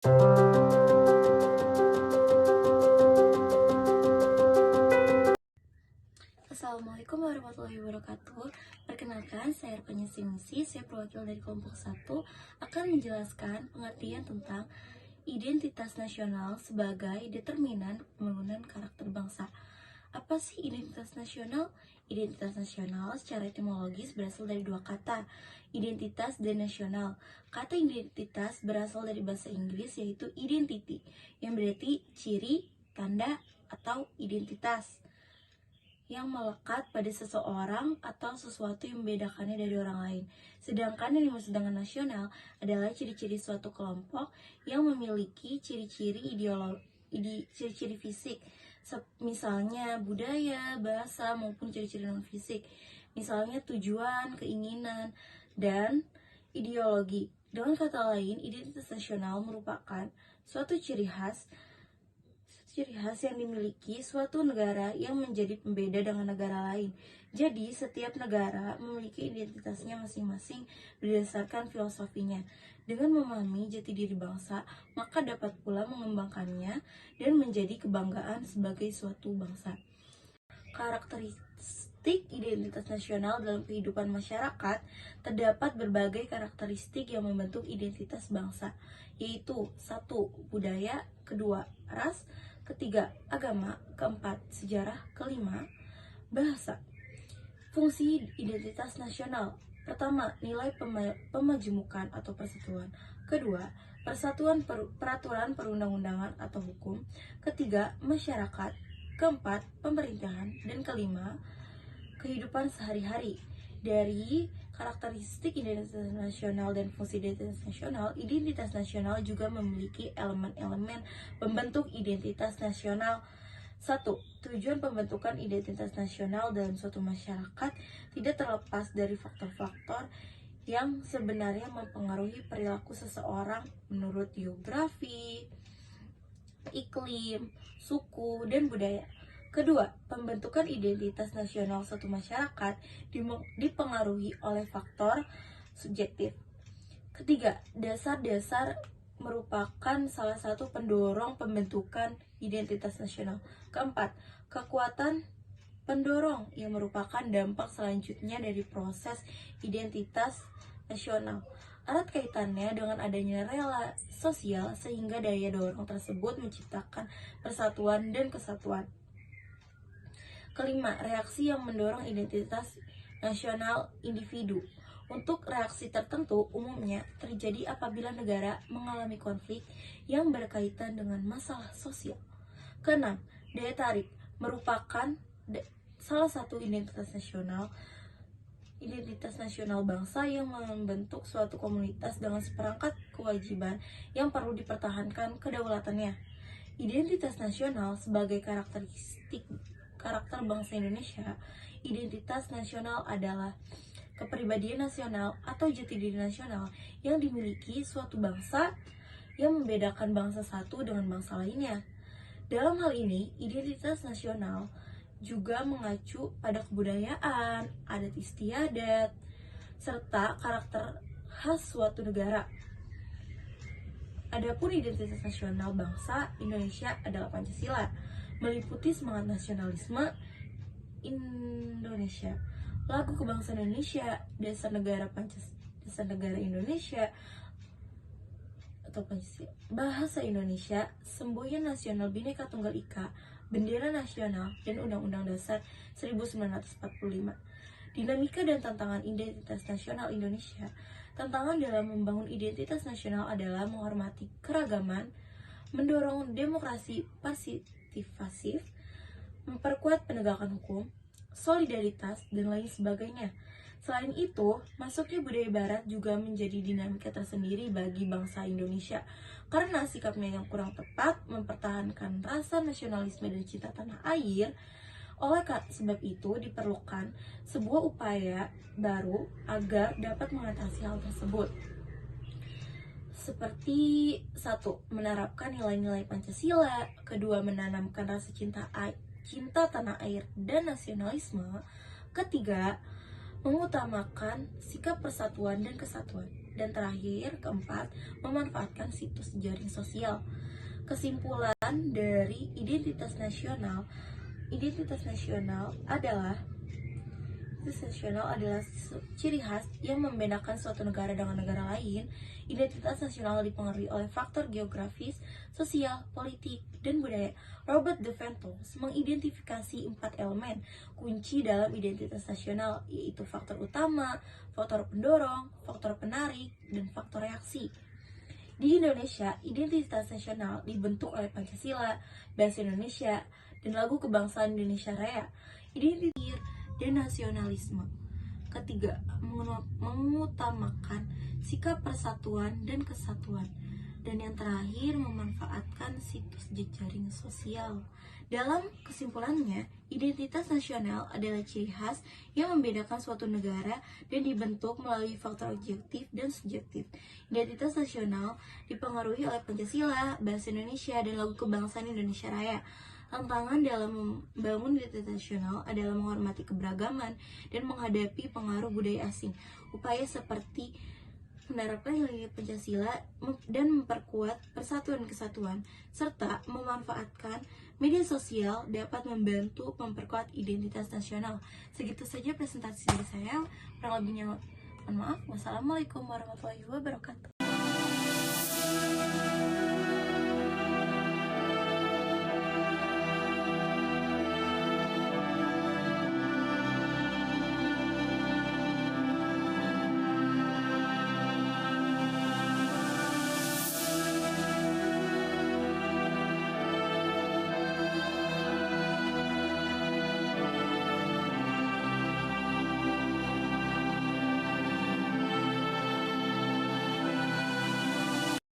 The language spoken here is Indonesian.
Assalamualaikum warahmatullahi wabarakatuh. Perkenalkan, saya Arpanya Simisi, saya perwakilan dari kelompok 1, akan menjelaskan pengertian tentang identitas nasional sebagai determinan pembangunan karakter bangsa. Apa sih identitas nasional? Identitas nasional secara etimologis berasal dari dua kata, identitas dan nasional. Kata identitas berasal dari bahasa Inggris yaitu identity, yang berarti ciri, tanda, atau identitas yang melekat pada seseorang atau sesuatu yang membedakannya dari orang lain. Sedangkan yang dimaksud dengan nasional adalah ciri-ciri suatu kelompok yang memiliki ciri-ciri ciri-ciri fisik, misalnya budaya, bahasa, maupun ciri-ciri non-fisik, misalnya tujuan, keinginan, dan ideologi. Dengan kata lain, identitas nasional merupakan suatu ciri khas yang dimiliki suatu negara yang menjadi pembeda dengan negara lain. Jadi, setiap negara memiliki identitasnya masing-masing berdasarkan filosofinya. Dengan memahami jati diri bangsa, maka dapat pula mengembangkannya dan menjadi kebanggaan sebagai suatu bangsa. Karakteristik identitas nasional dalam kehidupan masyarakat, terdapat berbagai karakteristik yang membentuk identitas bangsa, yaitu 1. Budaya, kedua, ras, ketiga, agama, keempat, sejarah, kelima, bahasa. Fungsi identitas nasional: pertama, nilai pemajemukan atau persatuan. Kedua, peraturan perundang-undangan atau hukum. Ketiga, masyarakat. Keempat, pemerintahan. Dan kelima, kehidupan sehari-hari. Dari karakteristik identitas nasional dan fungsi identitas nasional juga memiliki elemen-elemen pembentuk identitas nasional. 1. Tujuan pembentukan identitas nasional dalam suatu masyarakat tidak terlepas dari faktor-faktor yang sebenarnya mempengaruhi perilaku seseorang menurut geografi, iklim, suku, dan budaya. Kedua, pembentukan identitas nasional suatu masyarakat dipengaruhi oleh faktor subjektif. Ketiga, dasar-dasar merupakan salah satu pendorong pembentukan identitas nasional. Keempat, kekuatan pendorong yang merupakan dampak selanjutnya dari proses identitas nasional. Erat kaitannya dengan adanya relasi sosial sehingga daya dorong tersebut menciptakan persatuan dan kesatuan. Kelima, reaksi yang mendorong identitas nasional individu. Untuk reaksi tertentu umumnya terjadi apabila negara mengalami konflik yang berkaitan dengan masalah sosial. Keenam, daya tarik merupakan salah satu identitas nasional bangsa yang membentuk suatu komunitas dengan seperangkat kewajiban yang perlu dipertahankan kedaulatannya. Identitas nasional sebagai karakter bangsa Indonesia. Identitas nasional adalah kepribadian nasional atau jati diri nasional yang dimiliki suatu bangsa yang membedakan bangsa satu dengan bangsa lainnya. Dalam hal ini, identitas nasional juga mengacu pada kebudayaan, adat istiadat, serta karakter khas suatu negara. Adapun identitas nasional bangsa Indonesia adalah Pancasila, meliputi semangat nasionalisme Indonesia, lagu kebangsaan Indonesia, dasar negara Indonesia atau Pancasila, bahasa Indonesia, semboyan nasional Bhinneka Tunggal Ika, bendera nasional, dan Undang-Undang Dasar 1945. Dinamika dan tantangan identitas nasional Indonesia. Tantangan dalam membangun identitas nasional adalah menghormati keragaman, mendorong demokrasi partisipatif, memperkuat penegakan hukum, solidaritas, dan lain sebagainya. Selain itu, masuknya budaya barat juga menjadi dinamika tersendiri bagi bangsa Indonesia karena sikapnya yang kurang tepat mempertahankan rasa nasionalisme dan cinta tanah air. Oleh sebab itu, diperlukan sebuah upaya baru agar dapat mengatasi hal tersebut. Seperti 1. Menerapkan nilai-nilai Pancasila. Kedua, menanamkan rasa cinta tanah air dan nasionalisme. Ketiga, mengutamakan sikap persatuan dan kesatuan. Dan terakhir, keempat, memanfaatkan situs jaring sosial. Kesimpulan dari identitas nasional adalah ciri khas yang membedakan suatu negara dengan negara lain. Identitas nasional dipengaruhi oleh faktor geografis, sosial, politik, dan budaya. Robert de Ventos mengidentifikasi 4 elemen kunci dalam identitas nasional, yaitu faktor utama, faktor pendorong, faktor penarik, dan faktor reaksi. Di Indonesia, identitas nasional dibentuk oleh Pancasila, Bahasa Indonesia, dan Lagu Kebangsaan Indonesia Raya. Identitas dan nasionalisme. Ketiga, mengutamakan sikap persatuan dan kesatuan. Dan yang terakhir, memanfaatkan situs jejaring sosial. Dalam kesimpulannya, identitas nasional adalah ciri khas yang membedakan suatu negara dan dibentuk melalui faktor objektif dan subjektif. Identitas nasional dipengaruhi oleh Pancasila, Bahasa Indonesia, dan Lagu Kebangsaan Indonesia Raya. Tantangan dalam membangun identitas nasional adalah menghormati keberagaman dan menghadapi pengaruh budaya asing. Upaya seperti menerapkan nilai Pancasila dan memperkuat persatuan kesatuan, serta memanfaatkan media sosial dapat membantu memperkuat identitas nasional. Segitu saja presentasi dari saya. Kurang lebihnya mohon maaf. Wassalamualaikum warahmatullahi wabarakatuh.